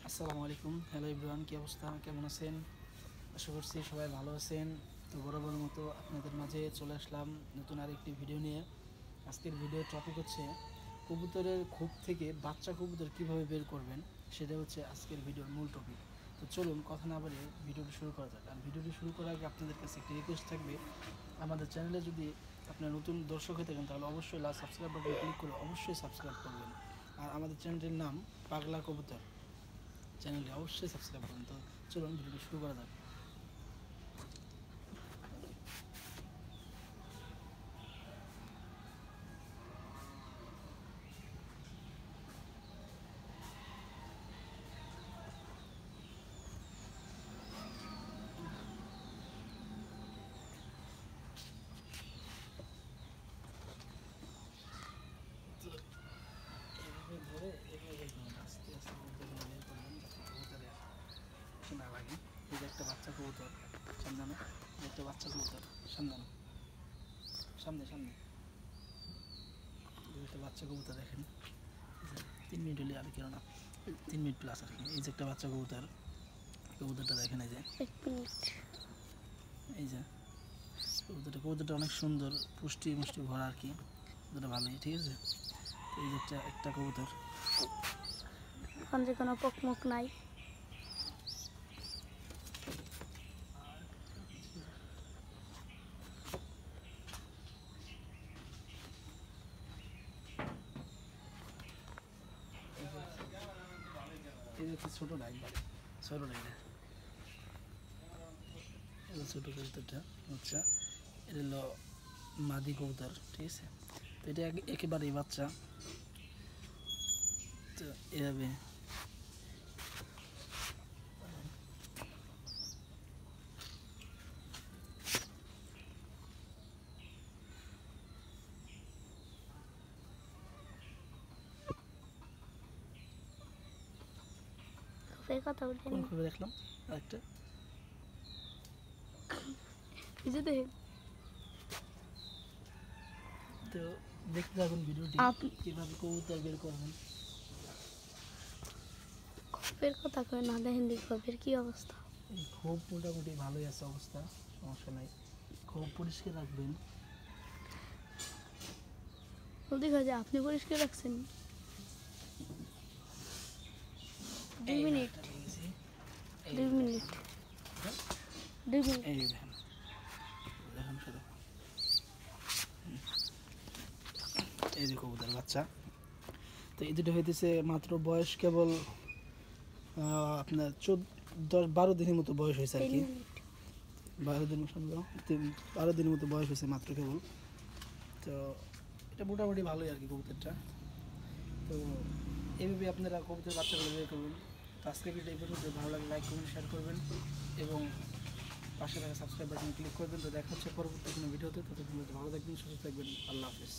আসসালামু আলাইকুম। Hello everyone, কী অবস্থা, কেমন আছেন? আশা করছি সবাই ভালো আছেন। তো বরাবর মতো আপনাদের মাঝে চলে আসলাম নতুন আরেকটি ভিডিও নিয়ে। আজকের ভিডিওর টপিক হচ্ছে কবুতরের খোপ থেকে বাচ্চা কবুতর কীভাবে বের করবেন, সেটা হচ্ছে আজকের ভিডিওর মূল টপিক। তো চলুন কথা না বলে ভিডিওটি শুরু করা যাক। আর ভিডিওটি শুরু করার আগে আপনাদের কাছে একটি রিকোয়েস্ট থাকবে, আমাদের চ্যানেলে যদি আপনার নতুন দর্শক হয়ে থাকেন তাহলে অবশ্যই সাবস্ক্রাইব বাটনে ক্লিক করে অবশ্যই সাবস্ক্রাইব করবেন। আর আমাদের চ্যানেলটির নাম পাগলা কবুতর, চ্যানেলটি অবশ্যই সাবস্ক্রাইব করুন। তো চলুন ভিডিওটি শুরু করা যাক। এভাবে ধরে এভাবে বের করবেন, আস্তে আস্তে বের করবেন যাতে কবুতরে না লাগে। এই যে একটা বাচ্চা কবুতর, সামনে একটা বাচ্চা কবুতর, সামনে সামনে সামনে একটা বাচ্চা কবুতর দেখেন। 3 মিনিট হলে আর কেন না, 3 মিনিট প্লাস আর কি। এই যে একটা বাচ্চা কবুতর, কবুতরটা দেখেন। এই যে এই যে কবুতরটা অনেক সুন্দর, পুষ্টি ভরা আর কি। কবুতরটা ভালোই, ঠিক আছে। এই যে একটা কবুতর, এখন যে কোনো পোকমুক নাই। এই যে ছোট ডাইল, ছোট ডাইল, ছোট কবুতরটা আচ্ছা, এটা হলো মাদি কবুতর, ঠিক আছে। তো এটা একেবারেই বাচ্চা। তো এভাবে খোপের কথা বলতে কোন খবর দেখলাম আরেকটা, এই যে দেখেন তো দেখতে থাকুন ভিডিওটি আপনি কীভাবে কবুতর বের করবেন। খোপের কথা কই না, দেখেন দেখি খোপের কি অবস্থা। এই খুব মোটামুটি ভালোই আছে অবস্থা, সমস্যা নাই। খুব পরিষ্কার রাখবেন। বলতে যে আপনি পরিষ্কার রাখছেন। 2 এই মিনিট, একটা লেগেছে, 2 মিনিট, 2 মিনিট। এই দেখেন, দেখেন শুধু এই যে কবুতর বাচ্চা। তো এই দুটো হইতেছে মাত্র বয়স কেবল আপনার 10-12 দিনের মতো বয়স হয়েছে আর কি। 12 দিন, 12 দিনের মতো বয়স হয়েছে মাত্র কেবল। তো এটা মোটামুটি ভালোই আর কি কবুতরটা। তো এইভাবে আপনারা কবুতর বাচ্চাগুলো বের করবেন। তো আজকে ভিডিও এই পর্যন্ত, ভালো লাগলে লাইক করবেন, শেয়ার করবেন এবং পাশে থাকা সাবস্ক্রাইব বাটনে ক্লিক করবেন। তো দেখা হচ্ছে পরবর্তী কোনো ভিডিওতে। ততক্ষণ ভালো থাকবেন, সুস্থ থাকবেন। আল্লাহ হাফিজ।